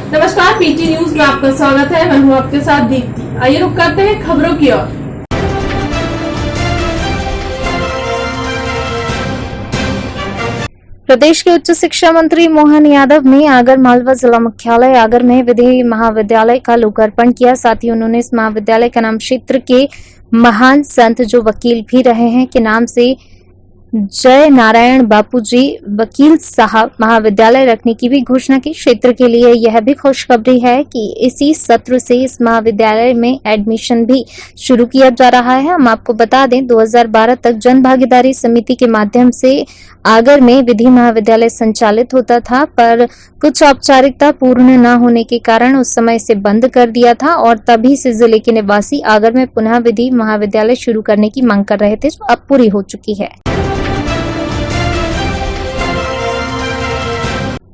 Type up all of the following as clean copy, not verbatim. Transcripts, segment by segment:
नमस्कार, PT news में आपका स्वागत है। मैं हूं आपके साथ दीप्ति। आइए रुक करते हैं खबरों की ओर। प्रदेश के उच्च शिक्षा मंत्री मोहन यादव ने आगर मालवा जिला मुख्यालय आगर में विधि महाविद्यालय का लोकार्पण किया। साथ ही उन्होंने इस महाविद्यालय का नाम क्षेत्र के महान संत जो वकील भी रहे हैं के नाम से जय नारायण बापूजी वकील साहब महाविद्यालय रखने की भी घोषणा की। क्षेत्र के लिए यह भी खुशखबरी है कि इसी सत्र से इस महाविद्यालय में एडमिशन भी शुरू किया जा रहा है। हम आपको बता दें 2012 तक जन भागीदारी समिति के माध्यम से आगर में विधि महाविद्यालय संचालित होता था, पर कुछ औपचारिकता पूर्ण न होने के कारण उस समय इसे बंद कर दिया था और तभी से जिले के निवासी आगर में पुनः विधि महाविद्यालय शुरू करने की मांग कर रहे थे, जो अब पूरी हो चुकी है।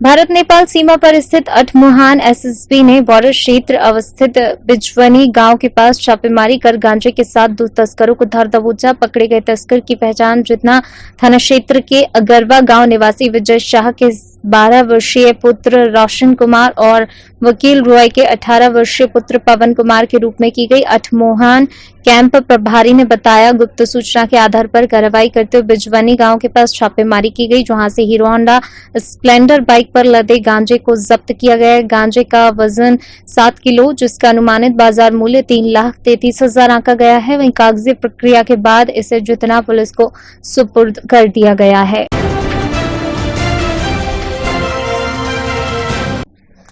भारत नेपाल सीमा पर स्थित अठमुहान एसएसबी ने बॉर्डर क्षेत्र अवस्थित बिजवनी गांव के पास छापेमारी कर गांजे के साथ 2 तस्करों को धर दबोचा। पकड़े गए तस्कर की पहचान जितना थाना क्षेत्र के अगरवा गांव निवासी विजय शाह के 12 वर्षीय पुत्र रोशन कुमार और वकील रॉय के 18 वर्षीय पुत्र पवन कुमार के रूप में की गई। अठमोहान कैंप प्रभारी ने बताया, गुप्त सूचना के आधार पर कार्रवाई करते हुए बिजवनी गांव के पास छापेमारी की गई, जहां से हीरो होंडा स्प्लेंडर बाइक पर लदे गांजे को जब्त किया गया। गांजे का वजन 7 किलो, जिसका अनुमानित बाजार मूल्य 3,33,000 आंका गया है। वहीं कागजी प्रक्रिया के बाद इसे जितना पुलिस को सुपुर्द कर दिया गया है।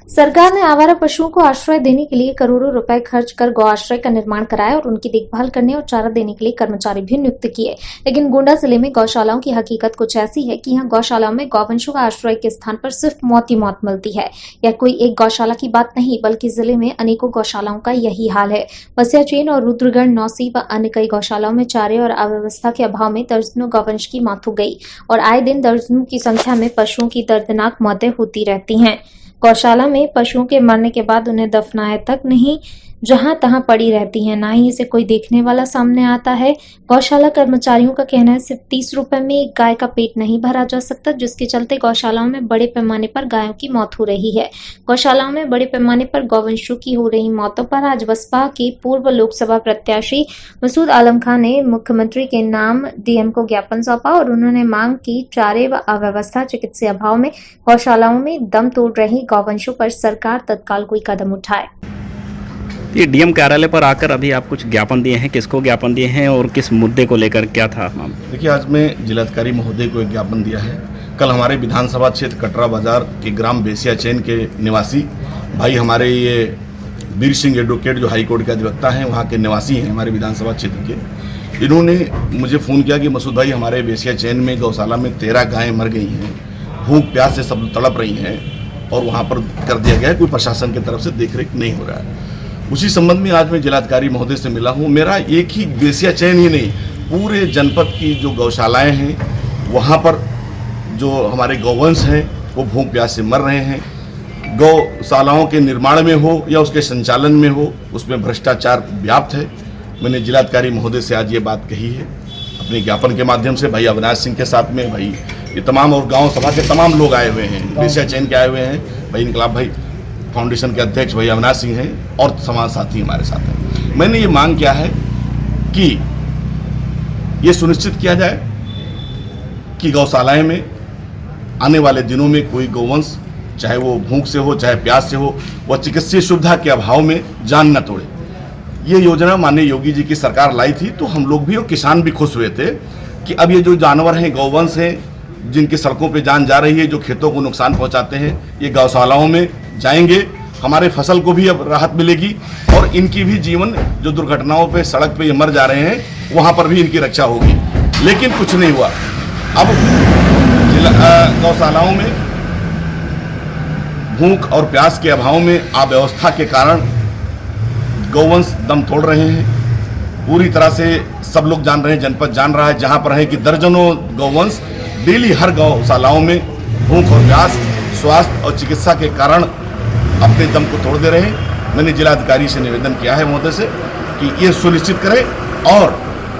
सरकार ने आवारा पशुओं को आश्रय देने के लिए करोड़ों रुपए खर्च कर गौ आश्रय का निर्माण कराया और उनकी देखभाल करने और चारा देने के लिए कर्मचारी भी नियुक्त किए। लेकिन गोंडा जिले में गौशालाओं की हकीकत कुछ ऐसी है कि यहाँ गौशालाओं में गौवंशों का आश्रय के स्थान पर सिर्फ मौत ही मौत मिलती है। यह कोई एक गौशाला की बात नहीं, बल्कि जिले में अनेकों गौशालाओं का यही हाल है। बसियाचेन और रुद्रगढ़, नौसी व अन्य कई गौशालाओं में चारे और अव्यवस्था के अभाव में दर्जनों गौवंश की मौत हो गई और आए दिन दर्जनों की संख्या में पशुओं की दर्दनाक मौतें होती रहती हैं। गौशाला में पशुओं के मरने के बाद उन्हें दफनाए तक नहीं, जहां तहां पड़ी रहती हैं, ना ही इसे कोई देखने वाला सामने आता है। गौशाला कर्मचारियों का कहना है सिर्फ 30 रुपए में एक गाय का पेट नहीं भरा जा सकता, जिसके चलते गौशालाओं में बड़े पैमाने पर गायों की मौत हो रही है। गौशालाओं में बड़े पैमाने पर गौवंशों की हो रही मौतों पर आज बसपा के पूर्व लोकसभा प्रत्याशी मसूद आलम खान ने मुख्यमंत्री के नाम डीएम को ज्ञापन सौंपा और उन्होंने मांग की चारे व अव्यवस्था, चिकित्सीय अभाव में गौशालाओं में दम तोड़ रही गौवंशों पर सरकार तत्काल कोई कदम उठाए। ये डीएम कार्यालय पर आकर अभी आप कुछ ज्ञापन दिए हैं, किसको ज्ञापन दिए हैं और किस मुद्दे को लेकर क्या था? देखिए, आज मैं जिलाधिकारी महोदय को एक ज्ञापन दिया है। कल हमारे विधानसभा क्षेत्र कटरा बाजार के ग्राम बेसियाचैन के निवासी भाई, हमारे ये वीर सिंह एडवोकेट जो हाईकोर्ट के अधिवक्ता हैं, वहाँ के निवासी हैं हमारे विधानसभा क्षेत्र के, इन्होंने मुझे फ़ोन किया कि मसूद भाई, हमारे बेसियाचैन में गौशाला में 13 गायें मर गई हैं, भूख प्यास से सब तड़प रही हैं और वहाँ पर कर दिया गया है, कोई प्रशासन की तरफ से देखरेख नहीं हो रहा है। उसी संबंध में आज मैं जिलाधिकारी महोदय से मिला हूँ। मेरा एक ही बेसियाचैन ही नहीं, पूरे जनपद की जो गौशालाएं हैं, वहाँ पर जो हमारे गौवंश हैं वो भूख प्यास से मर रहे हैं। गौशालाओं के निर्माण में हो या उसके संचालन में हो, उसमें भ्रष्टाचार व्याप्त है। मैंने जिलाधिकारी महोदय से आज ये बात कही है अपने ज्ञापन के माध्यम से। भाई अविनाश सिंह के साथ में भाई ये तमाम और गाँव सभा के तमाम लोग आए हुए हैं, बेसियाचैन के आए हुए हैं। भाई इनकलाब भाई फाउंडेशन के अध्यक्ष भाई अविनाश सिंह हैं और समाज साथी हमारे साथ हैं। मैंने ये मांग किया है कि ये सुनिश्चित किया जाए कि गौशालाएं में आने वाले दिनों में कोई गौवंश, चाहे वो भूख से हो चाहे प्यास से हो, वह चिकित्सीय सुविधा के अभाव में जान न तोड़े। ये योजना माननीय योगी जी की सरकार लाई थी, तो हम लोग भी और किसान भी खुश हुए थे कि अब ये जो जानवर हैं, गौवंश हैं, जिनकी सड़कों पे जान जा रही है, जो खेतों को नुकसान पहुंचाते हैं, ये गौशालाओं में जाएंगे, हमारे फसल को भी अब राहत मिलेगी और इनकी भी जीवन जो दुर्घटनाओं पे सड़क पे ये मर जा रहे हैं, वहाँ पर भी इनकी रक्षा होगी। लेकिन कुछ नहीं हुआ। अब गौशालाओं में भूख और प्यास के अभाव में, अव्यवस्था के कारण गौवंश दम तोड़ रहे हैं। पूरी तरह से सब लोग जान रहे हैं, जनपद जान रहा है, जहाँ पर है कि दर्जनों गौवंश डेली हर गौशालाओं में भूख और प्यास, स्वास्थ्य और चिकित्सा के कारण अपने दम को तोड़ दे रहे हैं। मैंने जिलाधिकारी से निवेदन किया है महोदय से कि ये सुनिश्चित करें और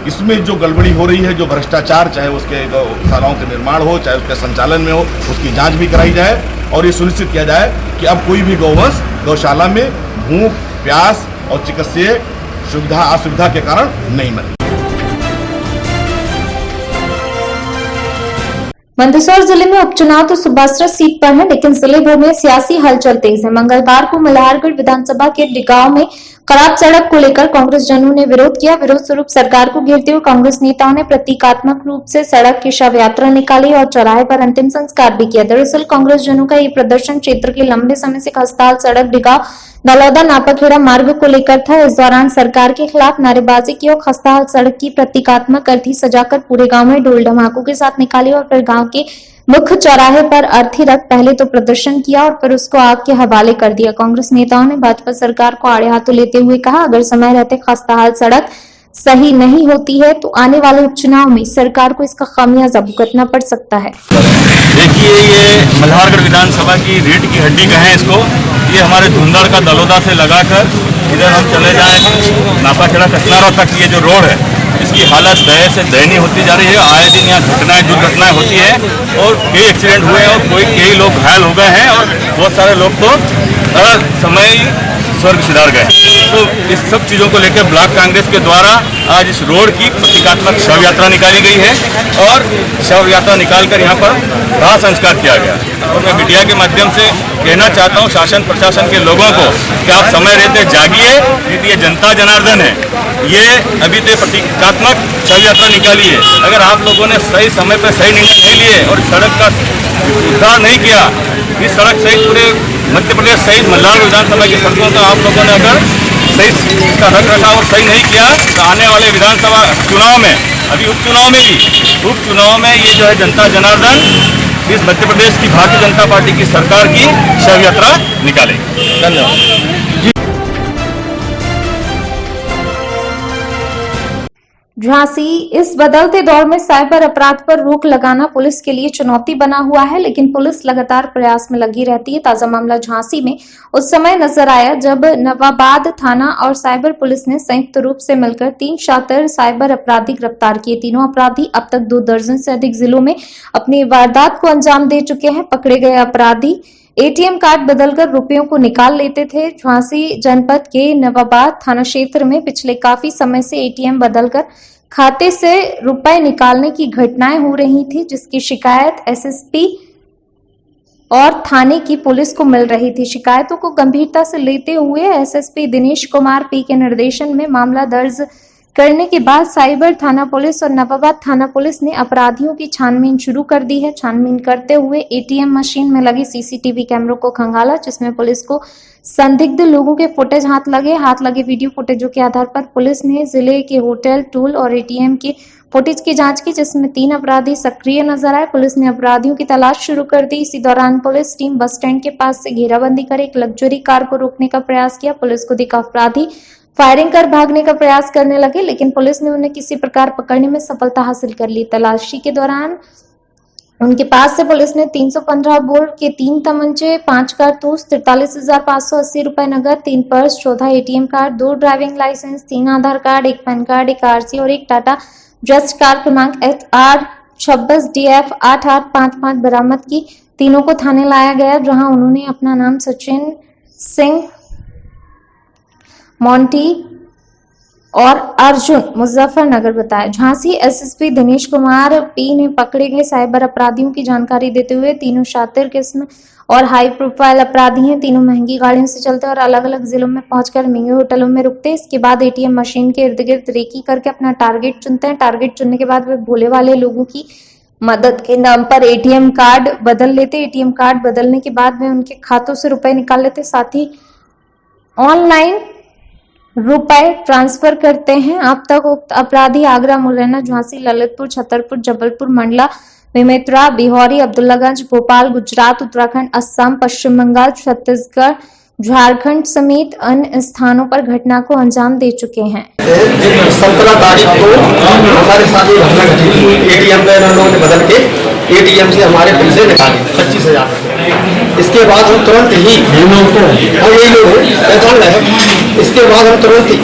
इसमें जो गड़बड़ी हो रही है, जो भ्रष्टाचार, चाहे उसके गौशालाओं के निर्माण हो चाहे उसके संचालन में हो, उसकी जांच भी कराई जाए और ये सुनिश्चित किया जाए कि अब कोई भी गौवंश गौशाला में भूख, प्यास और चिकित्सीय सुविधा असुविधा के कारण नहीं मरे। मंदसौर जिले में उपचुनाव तो सुबासरा सीट पर है, लेकिन जिले भर में सियासी हलचल तेज है। मंगलवार को मल्हारगढ़ विधानसभा के डिगांव में खराब सड़क को लेकर कांग्रेस जनों ने विरोध किया। विरोध स्वरूप सरकार को घेरते हुए कांग्रेस नेताओं ने प्रतीकात्मक रूप से सड़क की शव यात्रा निकाली और चौराहे पर अंतिम संस्कार भी किया। दरअसल कांग्रेस जनों का ये प्रदर्शन क्षेत्र के लंबे समय से खस्ताहाल सड़क डिगांव नलौदा नापाखेड़ा मार्ग को लेकर था। इस दौरान सरकार के खिलाफ नारेबाजी की और खस्ताहाल सड़क की प्रतीकात्मक अर्थी सजाकर पूरे गांव में ढोल ढमाकों के साथ निकाली और फिर गांव के मुख्य चौराहे पर अर्थी रख पहले तो प्रदर्शन किया और फिर उसको आग के हवाले कर दिया। कांग्रेस नेताओं ने भाजपा सरकार को आड़े हाथों लेते हुए कहा, अगर समय रहते खस्ताहाल सड़क सही नहीं होती है तो आने वाले उपचुनाव में सरकार को इसका खामियाजा भुगतना पड़ सकता है। देखिए, ये मल्हारगढ़ विधानसभा की रीढ़ की हड्डी कहें इसको, ये हमारे धुंधर का दलोदा से लगाकर इधर हम चले जाएं नापाखेड़ा कचनारा तक, ये जो रोड है इसकी हालत दय से दयनीय होती जा रही है। आए दिन यहाँ घटनाएं दुर्घटनाएं होती है और कई एक्सीडेंट हुए और कई लोग घायल हो गए हैं और बहुत सारे लोग तो समय स्वर्ग सिधार गए। तो इस सब चीज़ों को लेकर ब्लॉक कांग्रेस के द्वारा आज इस रोड की प्रतीकात्मक शव यात्रा निकाली गई है और शव यात्रा निकालकर यहाँ पर दाह संस्कार किया गया। और मैं मीडिया के माध्यम से कहना चाहता हूँ शासन प्रशासन के लोगों को कि आप समय रहते जागिए, क्योंकि ये जनता जनार्दन है। ये अभी तो प्रतीकात्मक शव यात्रा निकाली है, अगर आप लोगों ने सही समय पर सही निर्णय नहीं लिए और सड़क का उद्धार नहीं किया, इस सड़क सहित पूरे मध्य प्रदेश सहित मल्हारगढ़ विधानसभा की सड़कों का आप लोगों ने अगर सही इसका रख रखाव और सही नहीं किया तो आने वाले विधानसभा चुनाव में, अभी उपचुनाव में ये जो है जनता जनार्दन इस मध्य प्रदेश की भारतीय जनता पार्टी की सरकार की शव यात्रा निकालेगी। धन्यवाद। झांसी, इस बदलते दौर में साइबर अपराध पर रोक लगाना पुलिस के लिए चुनौती बना हुआ है, लेकिन पुलिस लगातार प्रयास में लगी रहती है। ताजा मामला झांसी में उस समय नजर आया जब नवाबाद थाना और साइबर पुलिस ने संयुक्त रूप से मिलकर 3 शातिर साइबर अपराधी गिरफ्तार किए। तीनों अपराधी अब तक 2 दर्जन से अधिक जिलों में अपनी वारदात को अंजाम दे चुके हैं। पकड़े गए अपराधी एटीएम कार्ड बदलकर रुपयों को निकाल लेते थे। झांसी जनपद के नवाबाद थाना क्षेत्र में पिछले काफी समय से एटीएम बदलकर खाते से रुपए निकालने की घटनाएं हो रही थी, जिसकी शिकायत एसएसपी और थाने की पुलिस को मिल रही थी। शिकायतों को गंभीरता से लेते हुए एसएसपी दिनेश कुमार पी के निर्देशन में मामला दर्ज करने के बाद साइबर थाना पुलिस और नवाबाद थाना पुलिस ने अपराधियों की छानबीन शुरू कर दी है। छानबीन करते हुए एटीएम मशीन में लगे सीसीटीवी कैमरों को खंगाला, जिसमें पुलिस को संदिग्ध लोगों के फुटेज हाथ लगे वीडियो फुटेजों के आधार पर पुलिस ने जिले के होटल, टूल और एटीएम के फुटेज की जांच की, जिसमें 3 अपराधी सक्रिय नजर आए। पुलिस ने अपराधियों की तलाश शुरू कर दी। इसी दौरान पुलिस टीम बस स्टैंड के पास से घेराबंदी कर एक लग्जरी कार को रोकने का प्रयास किया। पुलिस को दिखा अपराधी फायरिंग कर भागने का प्रयास करने लगे, लेकिन पुलिस ने उन्हें किसी प्रकार पकड़ने में सफलता हासिल कर ली। तलाशी के दौरान उनके पास से पुलिस ने 315 बोर के 3 तमंचे, 5 कारतूस, 43,580 रुपए नगद, 3 purse, 14 ATM card, 2 driving licence, 3 Aadhaar card, 1 PAN card, 1 RC और 1 टाटा जस्ट कार क्रमांक HR 26 DF 8855 बरामद की। तीनों को थाने लाया गया, जहां उन्होंने अपना नाम सचिन सिंह, मोंटी और अर्जुन मुजफ्फरनगर बताया। झांसी एसएसपी दिनेश कुमार पी ने पकड़े गए साइबर अपराधियों की जानकारी देते हुए तीनों शातिर किस्म और हाई प्रोफाइल अपराधी हैं। तीनों महंगी गाड़ियों से चलते और अलग अलग जिलों में पहुंचकर महंगे होटलों में रुकते। इसके बाद एटीएम मशीन के इर्द गिर्द रेकी करके अपना टारगेट चुनते हैं। टारगेट चुनने के बाद वे भोले वाले लोगों की मदद के नाम पर एटीएम कार्ड बदल लेते। एटीएम कार्ड बदलने के बाद वे उनके खातों से रुपए निकाल लेते, साथ ही ऑनलाइन रुपए ट्रांसफर करते हैं। अब तक उक्त अपराधी आगरा, मुरैना, झांसी, ललितपुर, छतरपुर, जबलपुर, मंडला, बेमेतरा, बिहारी, अब्दुल्लागंज, भोपाल, गुजरात, उत्तराखंड, असम, पश्चिम बंगाल, छत्तीसगढ़, झारखंड समेत अन्य स्थानों पर घटना को अंजाम दे चुके हैं। 17 तारीख को हमारे साथ एटीएम पे लोगों ने बदल के एटीएम से हमारे पैसे निकाले 25,000। इसके बाद हम तुरंत ही इसके बाद हम तुरंत ही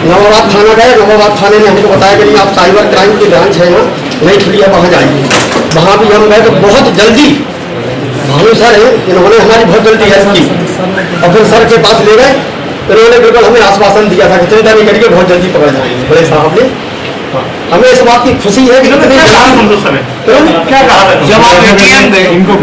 नवाबाद थाना गए। नवाबाद थाने ने हमको बताया कि नहीं, आप साइबर क्राइम की ब्रांच है यहाँ नहीं खुली है, वहाँ जाइए। वहाँ भी हम गए तो बहुत जल्दी भानु सर है, इन्होंने हमारी बहुत जल्दी हेल्प की और फिर सर के पास ले गए। इन्होंने बिल्कुल हमें आश्वासन दिया था कि चिंता नहीं करिए, बहुत जल्दी पकड़ जाएंगे बड़े साहब ने। हमें इस बात की खुशी है कि क्या कहा जब आप ATM गए इनको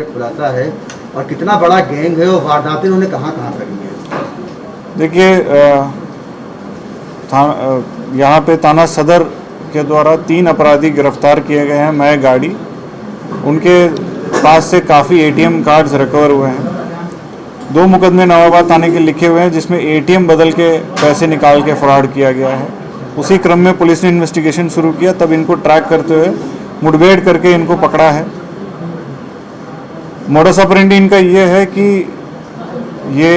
खुलासा है और कितना बड़ा गैंग है और वारदातें उन्होंने कहाँ कहाँ करी है? देखिए, यहाँ पे थाना सदर के द्वारा 3 अपराधी गिरफ्तार किए गए हैं। मैं गाड़ी, उनके पास से काफ़ी ATM कार्ड्स रिकवर हुए हैं। 2 मुकदमे नवाबाद थाने के लिखे हुए हैं जिसमें ATM बदल के पैसे निकाल के फ्रॉड किया गया है। उसी क्रम में पुलिस ने इन्वेस्टिगेशन शुरू किया, तब इनको ट्रैक करते हुए मुठभेड़ करके इनको पकड़ा है। मोडस ऑपरेंडी इनका ये है कि ये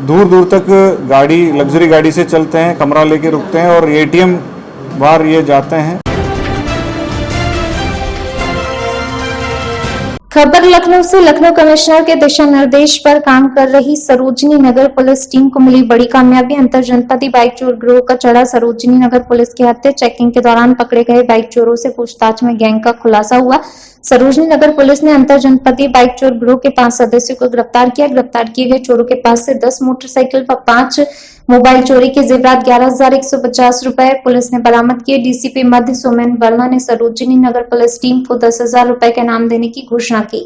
दूर दूर तक गाड़ी, लग्जरी गाड़ी से चलते हैं, कमरा लेके रुकते हैं और ATM बाहर ये जाते हैं। खबर लखनऊ से। लखनऊ कमिश्नर के दिशा निर्देश पर काम कर रही सरोजनी नगर पुलिस टीम को मिली बड़ी कामयाबी। अंतर जनपदीय बाइक चोर गिरोह का चढ़ा सरोजनी नगर पुलिस के हत्थे। चेकिंग के दौरान पकड़े गए बाइक चोरों से पूछताछ में गैंग का खुलासा हुआ। सरोजनी नगर पुलिस ने अंतर जनपदीय बाइक चोर गिरोह के 5 सदस्यों को गिरफ्तार किया। गिरफ्तार किए गए चोरों के पास से 10 मोटरसाइकिल व 5 मोबाइल चोरी के जेवरात 11,150 रुपए पुलिस ने बरामद किए। डीसीपी मध्य सोमेन वर्मा ने सरोजनी नगर पुलिस टीम को 10,000 रुपए का इनाम देने की घोषणा की।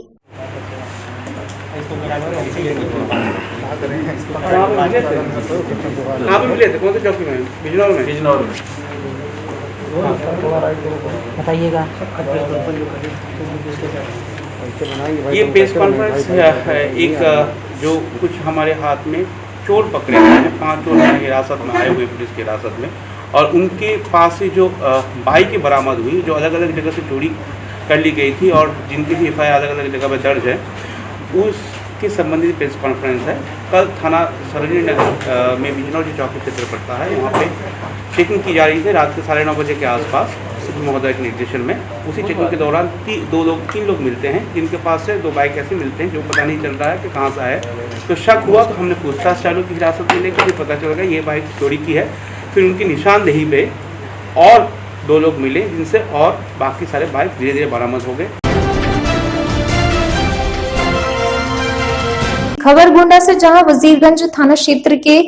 बताइएगा। ये प्रेस कॉन्फ्रेंस एक जो कुछ हमारे हाथ में चोर पकड़े गए हैं, 5 चोर हिरासत में आए हुए पुलिस की हिरासत में, और उनके पास से जो बाइकें बरामद हुई जो अलग अलग जगह से चोरी कर ली गई थी और जिनकी भी FIR अलग अलग जगह पर दर्ज है, उसके संबंधित प्रेस कॉन्फ्रेंस है। कल थाना सरोजनी नगर में बिजनौर जो चौकी क्षेत्र पड़ता है, वहाँ पे चेकिंग की जा रही थी रात के 9:30 बजे के आसपास सीपी महोदय के निर्देशन में। उसी चेकिंग के दौरान 3 लोग मिलते हैं जिनके पास से 2 बाइक ऐसे मिलते हैं जो पता नहीं चल रहा है कि कहाँ से आए। तो शक हुआ तो हमने पूछताछ चालू की हिरासत में लेकर, फिर पता चल गया ये बाइक चोरी की है। फिर उनकी निशानदेही पे और 2 लोग मिले जिनसे और बाकी सारे बाइक धीरे धीरे बरामद हो गए। खबर गोंडा से, जहां वजीरगंज थाना क्षेत्र के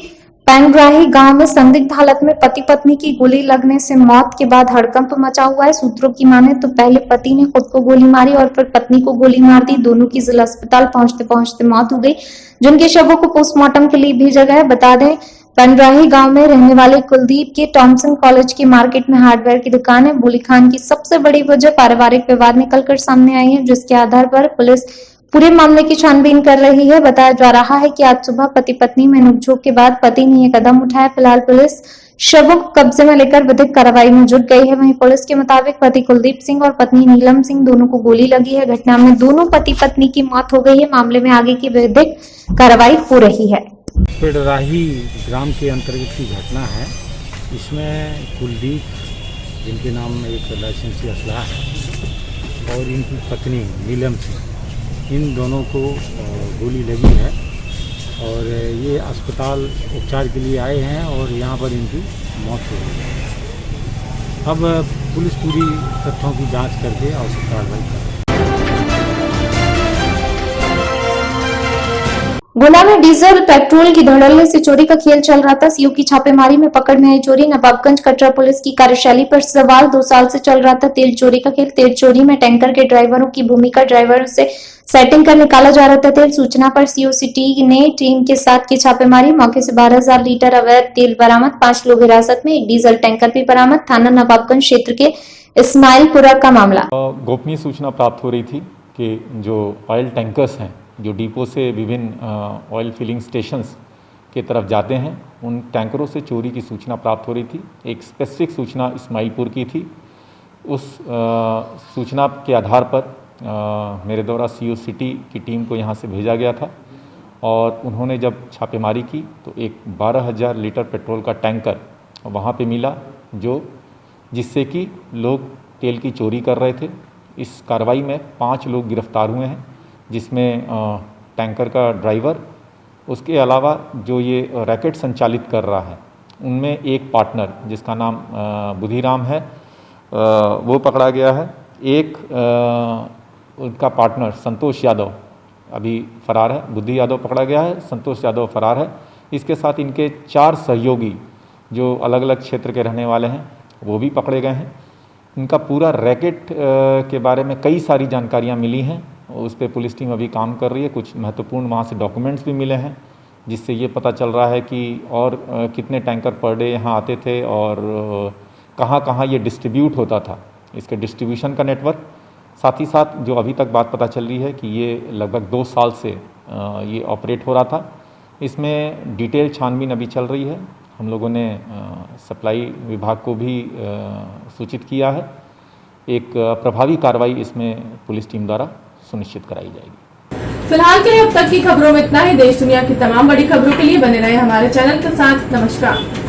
पैंगराही गांव में संदिग्ध हालत में पति पत्नी की गोली लगने से मौत के बाद हड़कंप मचा हुआ है। सूत्रों की माने तो पहले पति ने खुद को गोली मारी और फिर पत्नी को गोली मार दी। दोनों की जिला अस्पताल पहुंचते पहुंचते मौत हो गई, जिनके शवों को पोस्टमार्टम के लिए भेजा गया। बता दें, पैंगराही गांव में रहने वाले कुलदीप के टॉमसन कॉलेज के मार्केट में हार्डवेयर की दुकान है। गोली खान की सबसे बड़ी वजह पारिवारिक विवाद निकलकर सामने आई है, जिसके आधार पर पुलिस पूरे मामले की छानबीन कर रही है। बताया जा रहा है कि आज सुबह पति पत्नी में नोकझोंक के बाद पति ने ये कदम उठाया। फिलहाल पुलिस शवों को कब्जे में लेकर विधिक कार्रवाई में जुट गई है। वहीं पुलिस के मुताबिक पति कुलदीप सिंह और पत्नी नीलम सिंह दोनों को गोली लगी है। घटना में दोनों पति पत्नी की मौत हो गई है। मामले में आगे की विधिक कार्रवाई हो रही है। पेड़राही ग्राम के अंतर्गत की घटना है। इसमें कुलदीप, जिनके नाम एक लाइसेंसी असलाह है, और इनकी पत्नी नीलम सिंह, इन दोनों को गोली लगी है और ये अस्पताल उपचार के लिए आए हैं और यहाँ पर इनकी मौत हो गई है। अब पुलिस पूरी तथ्यों की जांच करके आवश्यक कार्रवाई कर रही है। गोला में डीजल पेट्रोल की धड़ल्ले से चोरी का खेल चल रहा था। सीओ की छापेमारी में पकड़ में आई चोरी। नवाबगंज कटरा पुलिस की कार्यशैली पर सवाल। 2 साल से चल रहा था तेल चोरी का खेल। तेल चोरी में टैंकर के ड्राइवरों की भूमिका, ड्राइवरों से सेटिंग कर निकाला जा रहा था तेल। सूचना पर सीओ सिटी ने टीम के साथ की छापेमारी। मौके से 12,000 लीटर अवैध तेल बरामद, 5 लोग हिरासत में, 1 डीजल टैंकर भी बरामद। थाना नवाबगंज क्षेत्र के इस्माइलपुरा का मामला। गोपनीय सूचना प्राप्त हो रही थी कि जो ऑयल टैंकर्स हैं जो डिपो से विभिन्न ऑयल फिलिंग स्टेशंस के तरफ जाते हैं, उन टैंकरों से चोरी की सूचना प्राप्त हो रही थी। एक स्पेसिफिक सूचना इस्माइलपुर की थी। उस सूचना के आधार पर मेरे द्वारा सीओ सिटी की टीम को यहाँ से भेजा गया था और उन्होंने जब छापेमारी की तो एक 12,000 लीटर पेट्रोल का टैंकर वहाँ पे मिला, जिससे कि लोग तेल की चोरी कर रहे थे। इस कार्रवाई में 5 लोग गिरफ्तार हुए हैं, जिसमें टैंकर का ड्राइवर, उसके अलावा जो ये रैकेट संचालित कर रहा है उनमें एक पार्टनर जिसका नाम बुधिराम है वो पकड़ा गया है। एक उनका पार्टनर संतोष यादव अभी फरार है। बुद्धि यादव पकड़ा गया है, संतोष यादव फरार है। इसके साथ इनके 4 सहयोगी जो अलग अलग क्षेत्र के रहने वाले हैं वो भी पकड़े गए हैं। इनका पूरा रैकेट के बारे में कई सारी जानकारियां मिली हैं, उस पर पुलिस टीम अभी काम कर रही है। कुछ महत्वपूर्ण वहाँ से डॉक्यूमेंट्स भी मिले हैं जिससे ये पता चल रहा है कि और कितने टैंकर पर डे यहाँ आते थे और कहाँ कहाँ ये डिस्ट्रीब्यूट होता था, इसके डिस्ट्रीब्यूशन का नेटवर्क। साथ ही साथ जो अभी तक बात पता चल रही है कि ये लगभग 2 साल से ये ऑपरेट हो रहा था। इसमें डिटेल छानबीन अभी चल रही है। हम लोगों ने सप्लाई विभाग को भी सूचित किया है। एक प्रभावी कार्रवाई इसमें पुलिस टीम द्वारा सुनिश्चित कराई जाएगी। फिलहाल के लिए अब तक की खबरों में इतना ही। देश दुनिया की तमाम बड़ी खबरों के लिए बने रहे हमारे चैनल के साथ। नमस्कार।